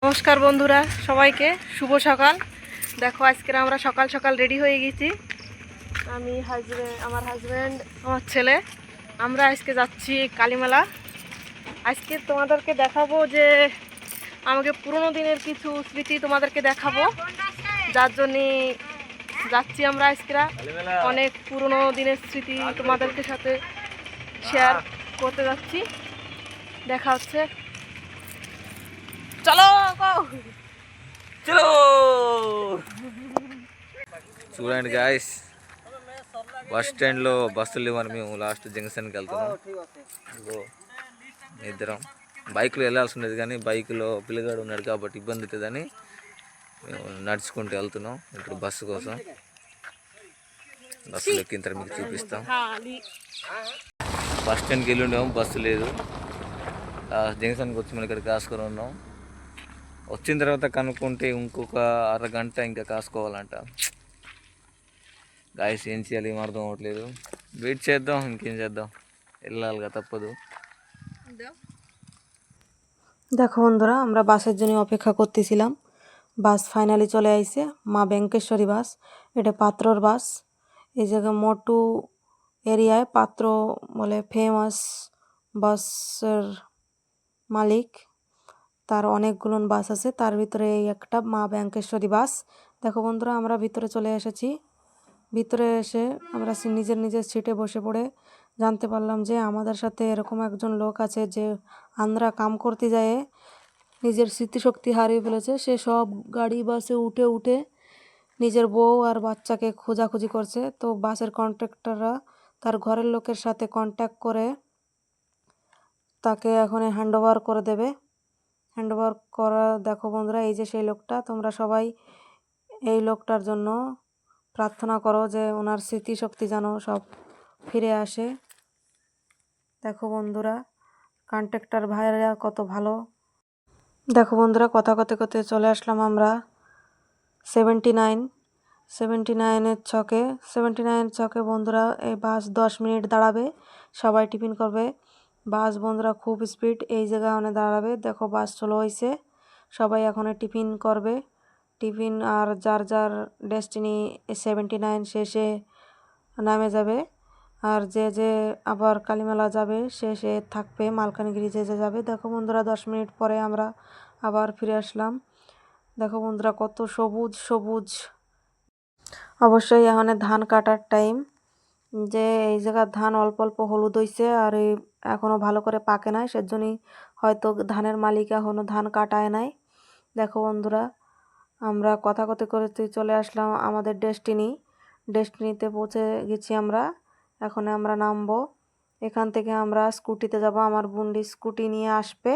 নমস্কার বন্ধুরা, সবাইকে শুভ সকাল। দেখো আজকে আমরা সকাল সকাল রেডি হয়ে গেছি। আমি আমার হাজব্যান্ড, আমার ছেলে, আমরা আজকে যাচ্ছি কালীমেলা। আজকে তোমাদেরকে দেখাবো যে আমাকে পুরনো দিনের কিছু স্মৃতি তোমাদেরকে দেখাবো, যার জন্যে যাচ্ছি আমরা আজকে। অনেক পুরনো দিনের স্মৃতি তোমাদেরকে সাথে শেয়ার করতে যাচ্ছি। দেখা হচ্ছে, চলো చలో చూడండి గాయస్, బస్ స్టాండ్లో బస్సులు లేవని మేము లాస్ట్ జంక్షన్కి వెళ్తున్నాం. ఇదిగో ఇద్దరం బైక్లో వెళ్ళాల్సి ఉండేది, కానీ బైక్లో పిల్లగాడు ఉన్నాడు కాబట్టి ఇబ్బంది అవుతుందని మేము నడుచుకుంటూ వెళ్తున్నాం. ఇప్పుడు బస్సు కోసం బస్సులు ఎక్కిన తర్వాత మీకు చూపిస్తాం. బస్ స్టాండ్కి వెళ్ళి ఉండేమో బస్సు లేదు. జంక్షన్కి వచ్చి మనం ఇక్కడ కాసుకొని ఉన్నాం. వచ్చిన తర్వాత కనుక్కుంటే ఇంకొక అరగంట ఇంకా కాసుకోవాలంట. గాయస్ ఏం చేయాలి ఏం అర్థం అవ్వట్లేదు. వెయిట్ చేద్దాం, ఇంకేం చేద్దాం, వెళ్ళాలిగా তప్పదు. দেখো বন্ধুরা, আমরা বাসের জন্য অপেক্ষা করতেছিলাম। বাস ফাইনালি চলে আইছে, মা ব্যাঙ্কেশ্বরী বাস। এটা পাত্রর বাস। এই জায়গায় মোটু এরিয়ায় পাত্র বলে ফেমাস বাসের মালিক। তার অনেকগুলো বাস আছে, তার ভিতরে এই একটা মা ব্যাঙ্কেশ্বরী বাস। দেখো বন্ধুরা, আমরা ভিতরে চলে এসেছি। ভিতরে এসে আমরা নিজের নিজের সিটে বসে পড়ে জানতে পারলাম যে আমাদের সাথে এরকম একজন লোক আছে যে আমরা কাম করতে যায় নিজের স্মৃতিশক্তি হারিয়ে ফেলেছে। সে সব গাড়ি বাসে উঠে উঠে নিজের বউ আর বাচ্চাকে খোঁজাখুঁজি করছে। তো বাসের কন্ট্রাক্টররা তার ঘরের লোকের সাথে কন্ট্যাক্ট করে তাকে এখন হ্যান্ডওভার করে দেবে। হ্যান্ডওভার করা, দেখো বন্ধুরা, এই যে সেই লোকটা। তোমরা সবাই এই লোকটার জন্য প্রার্থনা করো যে ওনার স্মৃতিশক্তি যেন সব ফিরে আসে। দেখো বন্ধুরা, কন্ট্রাক্টর ভাইরা কত ভালো। দেখো বন্ধুরা, কথা কথে কথে চলে আসলাম আমরা 79 ছকে। 79 ছকে বন্ধুরা, এই বাস 10 মিনিট দাঁড়াবে, সবাই টিফিন করবে। বাস বন্ধুরা খুব স্পিড, এই জায়গায় অনেক দাঁড়াবে। দেখো বাস চলে হয়েছে, সবাই এখন টিফিন করবে। টিফিন আর যার যার ডেস্টিনি 79 শেষে নামে যাবে। আর যে যে আবার কালীমেলা যাবে সে থাকবে মালকানগিরি যে যাবে। দেখো বন্ধুরা, 10 মিনিট পরে আমরা আবার ফিরে আসলাম। দেখো বন্ধুরা, কত সবুজ সবুজ। অবশ্যই এখন ধান কাটার টাইম। যে এই জায়গার ধান অল্প অল্প হলুদ হয়েছে আর এই এখনও ভালো করে পাকে নাই, সেজন্যই হয়তো ধানের মালিক এখনও ধান কাটায় নাই। দেখো বন্ধুরা, আমরা কথা কথে করতে চলে আসলাম আমাদের ডেস্টিনিতে পৌঁছে গেছি আমরা। এখন আমরা নামবো। এখান থেকে আমরা স্কুটিতে যাব, আমার বুন্ডি স্কুটি নিয়ে আসবে।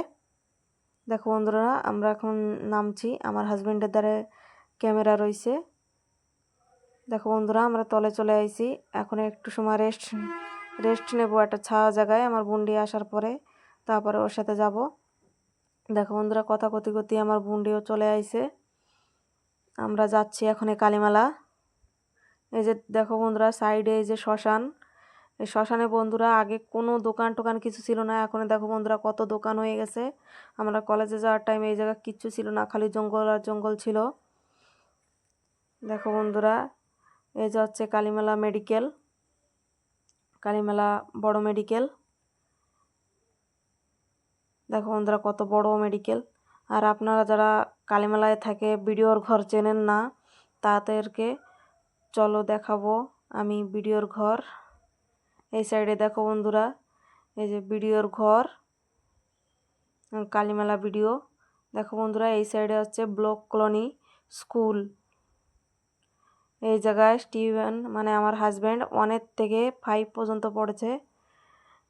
দেখো বন্ধুরা, আমরা এখন নামছি। আমার হাজব্যান্ডের দ্বারা ক্যামেরা রয়েছে। দেখো বন্ধুরা, আমরা তলে চলে আইছি। এখন একটু সময় রেস্ট নেব একটা ছায়া জায়গায় আমার বুন্ডি আসার পরে, তারপরে ওর সাথে যাব। দেখো বন্ধুরা, কথা কথি কথি আমার বুন্ডিও চলে আইছে। আমরা যাচ্ছি এখন কালীমেলা। এই যে দেখো বন্ধুরা, সাইডে এই যে শ্মশান। এই শ্মশানে বন্ধুরা আগে কোনো দোকান টোকান কিছু ছিল না, এখন দেখো বন্ধুরা কত দোকান হয়ে গেছে। আমরা কলেজে যাওয়ার টাইমে এই জায়গা কিচ্ছু ছিল না, খালি জঙ্গল আর জঙ্গল ছিল। দেখো বন্ধুরা, এই যে হচ্ছে কালীমেলা মেডিকেল, কালীমেলা বড় মেডিকেল। দেখো বন্ধুরা কত বড় মেডিকেল। আর আপনারা যারা কালীমেলায় থাকে বিডিওর ঘর চেনেন না, তাদেরকে চলো দেখাবো আমি বিডিওর ঘর। এই সাইডে দেখো বন্ধুরা, এই যে বিডিওর ঘর, কালীমেলা বিডিও। দেখো বন্ধুরা, এই সাইডে হচ্ছে ব্লক কলোনি স্কুল। এই জায়গায় স্টিভেন মানে আমার হাজব্যান্ড 1 থেকে 5 পর্যন্ত পড়েছে।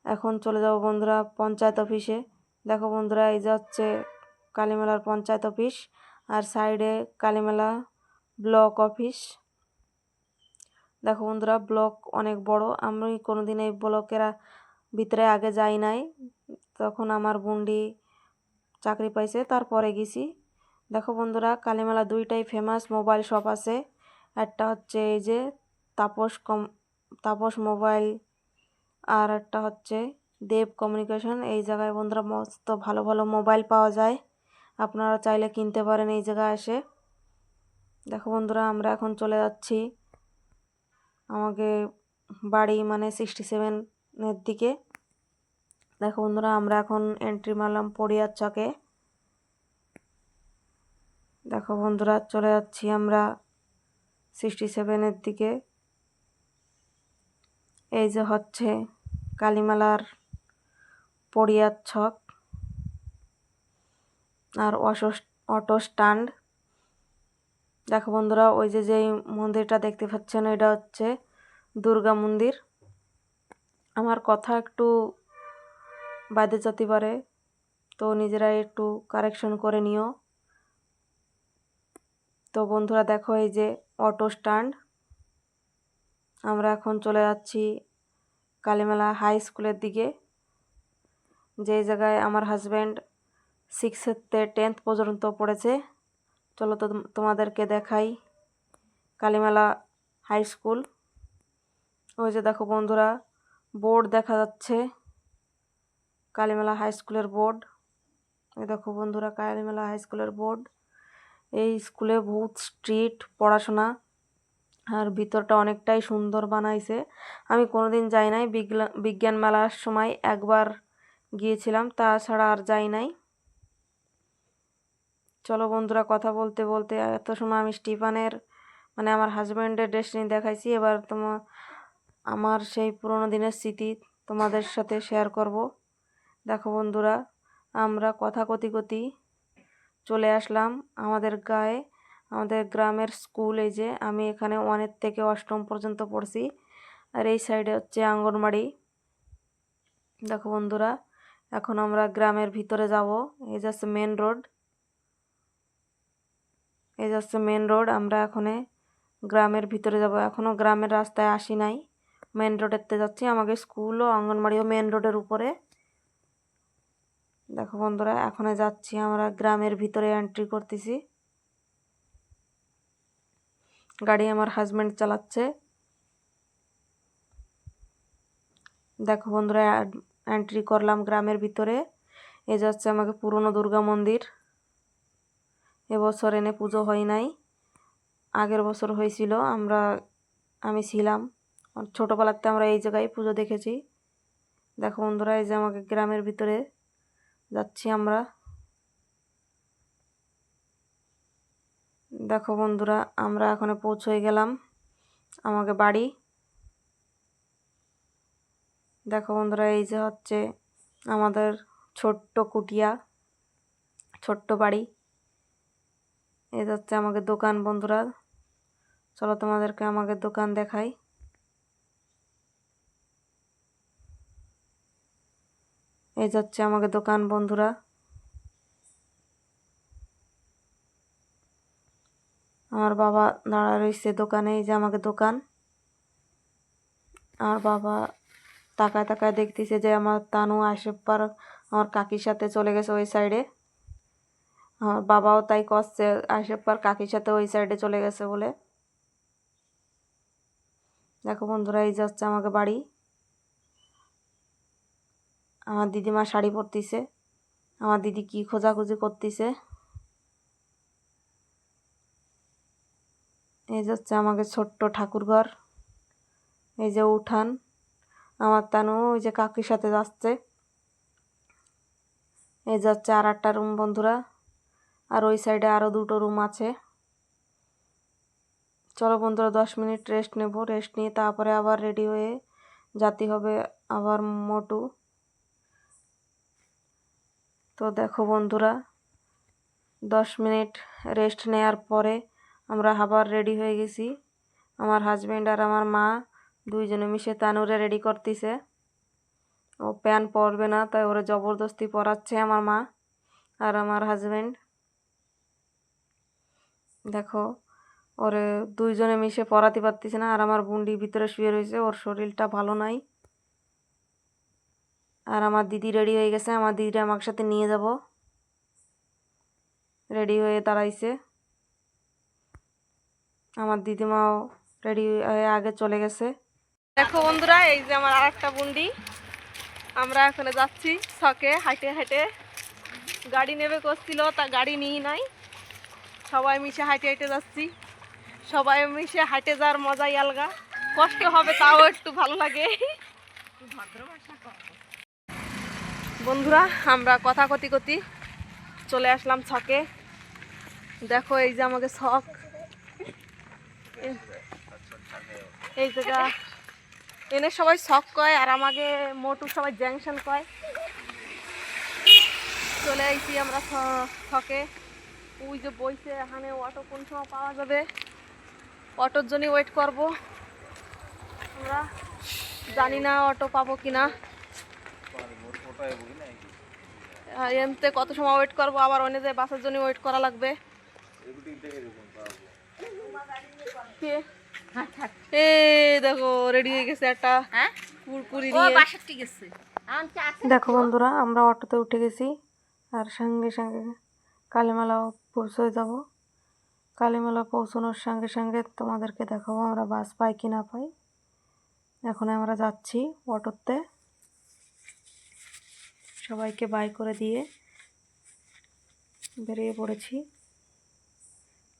এখন চলে যাব বন্ধুরা পঞ্চায়েত অফিসে। দেখো বন্ধুরা, এই যে হচ্ছে কালীমেলার পঞ্চায়েত অফিস, আর সাইডে কালীমেলা ব্লক অফিস। দেখো বন্ধুরা, ব্লক অনেক বড়। আমি কোনোদিন এই ব্লকের ভিতরে আগে যাই নাই, তখন আমার বুন্ডি চাকরি পাইছে তারপরে গেছি। দেখো বন্ধুরা, কালীমেলা 2টাই ফেমাস মোবাইল শপ আছে। একটা হচ্ছে এই যে তাপস মোবাইল, আর একটা হচ্ছে দেব কমিউনিকেশন। এই জায়গায় বন্ধুরা মস্ত ভালো ভালো মোবাইল পাওয়া যায়। আপনারা চাইলে কিনতে পারেন এই জায়গায় এসে। দেখো বন্ধুরা, আমরা এখন চলে যাচ্ছি আমাকে বাড়ি মানে 67-এর দিকে। দেখো বন্ধুরা, আমরা এখন এন্ট্রি মারলাম পড়িয়ার চকে। দেখো বন্ধুরা, চলে যাচ্ছি আমরা 67-এর দিকে। এই যে হচ্ছে কালীমেলার পড়িয়ার ছক আর অটো স্ট্যান্ড। দেখো বন্ধুরা, ওই যে যেই মন্দিরটা দেখতে পাচ্ছেন এটা হচ্ছে দুর্গা মন্দির। আমার কথা একটু বাদে যেতে পারে, তো নিজেরাই একটু কারেকশন করে নিও। তো বন্ধুরা দেখো, এই যে অটো স্ট্যান্ড। আমরা এখন চলে যাচ্ছি কালীমেলা হাই স্কুলের দিকে, যেই জায়গায় আমার হাজব্যান্ড 6 থেকে 10 পর্যন্ত পড়েছে। চলো তো তোমাদেরকে দেখাই কালীমেলা হাই স্কুল। ওই যে দেখো বন্ধুরা, বোর্ড দেখা যাচ্ছে কালীমেলা হাই স্কুলের বোর্ড। এই দেখো বন্ধুরা, কালীমেলা হাই স্কুলের বোর্ড। এই স্কুলে বহুত স্ট্রিক্ট পড়াশোনা, আর ভিতরটা অনেকটাই সুন্দর বানাইছে। আমি কোনোদিন যাই নাই, বিজ্ঞান মেলার সময় একবার গিয়েছিলাম, তাছাড়া আর যাই নাই। চলো বন্ধুরা, কথা বলতে বলতে এত সময় আমি স্টিফানের মানে আমার হাজব্যান্ডের ডেস্টিনি দেখাইছি। এবার আমার সেই পুরোনো দিনের স্মৃতি তোমাদের সাথে শেয়ার করব। দেখো বন্ধুরা, আমরা কথা কতি চলে আসলাম আমাদের গ্রামের স্কুল। এই যে আমি এখানে 1 থেকে 8ম পর্যন্ত পড়ছি, আর এই সাইডে হচ্ছে আঙ্গনবাড়ি। দেখো বন্ধুরা, এখন আমরা গ্রামের ভিতরে যাব। এই যাচ্ছে মেন রোড, এই যাচ্ছে মেন রোড। আমরা এখন গ্রামের ভিতরে যাব, এখনো গ্রামের রাস্তায় আসি নাই, মেন রোডেতে যাচ্ছি। আমাদের স্কুল ও অঙ্গনবাড়িও মেন রোডের উপরে। দেখো বন্ধুরা, এখন যাচ্ছি আমরা গ্রামের ভিতরে, এন্ট্রি করতেছি। গাড়ি আমার হাজব্যান্ড চালাচ্ছে। দেখো বন্ধুরা, এন্ট্রি করলাম গ্রামের ভিতরে। এই যাচ্ছে আমাকে পুরনো দুর্গা মন্দির। এবছর এনে পুজো হয় নাই, আগের বছর হয়েছিল, আমি ছিলাম ছোটোবেলাতে, আমরা এই জায়গায় পুজো দেখেছি। দেখো বন্ধুরা, এই যে আমাকে গ্রামের ভিতরে যাচ্ছি আমরা। দেখো বন্ধুরা, আমরা এখন পৌঁছে গেলাম আমাকে বাড়ি। দেখো বন্ধুরা, এই যে হচ্ছে আমাদের ছোট্ট কুটিয়া, ছোট্ট বাড়ি। এই হচ্ছে আমাকে দোকান। বন্ধুরা চলো তোমাদেরকে আমাকে দোকান দেখাই। এই হচ্ছে আমাকে দোকান বন্ধুরা। আমার বাবা দাঁড়া রয়েছে দোকানে। এই যে আমাকে দোকান। আমার বাবা তাকায় তাকায় দেখতেছে যে আমার তানু আশেপ পার আমার কাকির সাথে চলে গেছে ওই সাইডে। আমার বাবাও তাই করছে, আশেপ পার কাকির সাথে ওই সাইডে চলে গেছে বলে। দেখো বন্ধুরা, এই যে হচ্ছে আমাকে বাড়ি। আমার দিদিমা শাড়ি পরতিছে, আমার দিদি কি খোঁজাখুঁজি করতেছে। এই যে হচ্ছে আমাকে ছোট্ট ঠাকুর ঘর। এই যে উঠান। আমার তানু ওই যে কাকির সাথে যাচ্ছে। এই যে হচ্ছে আর একটা রুম বন্ধুরা, আর ওই সাইডে আরো 2টো রুম আছে। চলো বন্ধুরা, 10 মিনিট রেস্ট নেব, রেস্ট নিয়ে তারপরে আবার রেডি হয়ে যেতে হবে আবার মোটু। তো দেখো বন্ধুরা, 10 মিনিট রেস্ট নেওয়ার পরে আমরা আবার রেডি হয়ে গেছি। আমার হাজব্যান্ড আর আমার মা দুইজনে মিশে তানুরে রেডি করতেছে। ও প্যান্ট পরবে না, তাই ওরে জবরদস্তি পরাচ্ছে আমার মা আর আমার হাজব্যান্ড। দেখো, ওরে দুইজনে মিশে পরাতে পারতেছে না, আর আমার বুন্ডি ভিতরে শুয়ে রয়েছে, ওর শরীরটা ভালো নাই। আর আমার দিদি রেডি হয়ে গেছে, আমার দিদিটা আমার সাথে নিয়ে যাব। রেডি হয়ে দাঁড়াইছে। আমার দিদিমাও রেডি হয়ে আগে চলে গেছে। দেখো বন্ধুরা, এই যে আমার আর একটা বুন্ডি। আমরা এখন যাচ্ছি ছকে হাঁটে হাঁটে। গাড়ি নেবে করছিল, তা গাড়ি নিই নাই, সবাই মিশে হাঁটে হাঁটে যাচ্ছি। সবাই মিশে হাঁটে যাওয়ার মজাই আলগা, কষ্ট হবে তাও একটু ভালো লাগে। বন্ধুরা আমরা কথা কতি কতি চলে আসলাম ছকে। দেখো এই যে আমাকে ছক, এই জায়গা এনে সবাই ছক কয় আর আমাকে মোটু সবাই জ্যাংশন কয়। চলে আইছি আমরা ছকে। ওই যে বইছে এখানে অটো কোন সময় পাওয়া যাবে, অটোর জন্য ওয়েট করব। আমরা জানি না অটো পাবো কিনা, এমতে কত সময় ওয়েট করবো, আবার অন্য যে বাসের জন্য ওয়েট করা লাগবে। এ দেখো রেডি হয়ে গেছে একটা কুরকুরি নিয়ে। দেখো বন্ধুরা আমরা অটোতে উঠে গেছি আর সঙ্গে সঙ্গে কালীমেলাও পৌঁছে যাব। কালীমেলা পৌঁছানোর সঙ্গে সঙ্গে তোমাদেরকে দেখাবো আমরা বাস পাই কি না পাই। এখন আমরা যাচ্ছি অটোতে, সবাইকে বাই করে দিয়ে বেরিয়ে পড়েছি।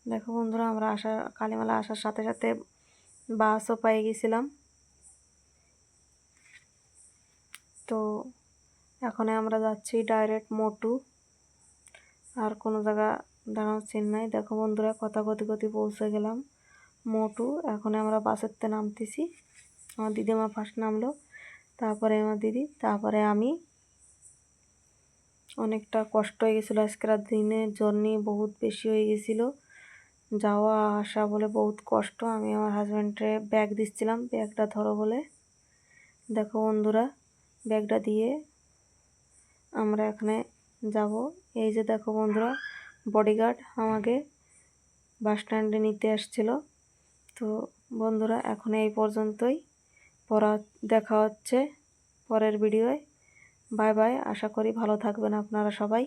দেখো বন্ধুরা আমরা কালীমেলা আসার সাথে সাথে বাসও পেয়ে গেছিলাম। তো এখন আমরা যাচ্ছি ডাইরেক্ট মোটু, আর কোনো জায়গা দাঁড়ানোর চিন নাই। দেখো বন্ধুরা কথা গতি গতি পৌঁছে গেলাম মোটু। এখন আমরা বাসেরতে নামতেছি। আমার দিদিমা ফার্স্ট নামলো, তারপরে আমার দিদি, তারপরে আমি। অনেকটা কষ্ট হয়ে গেছিলো আজকের দিনে, জার্নি বহুত বেশি হয়ে গেছিলো, যাওয়া আসা বলে বহুত কষ্ট। আমি আমার হাজব্যান্ডে ব্যাগ দিচ্ছিলাম, ব্যাগটা ধরো বলে। দেখো বন্ধুরা ব্যাগটা দিয়ে আমরা এখানে যাব। এই যে দেখো বন্ধুরা বডিগার্ড আমাকে বাস স্ট্যান্ডে নিতে আসছিল। তো বন্ধুরা এখন এই পর্যন্তই, দেখা হচ্ছে পরের ভিডিওয়। বাই বাই, আশা করি ভালো থাকবেন আপনারা সবাই।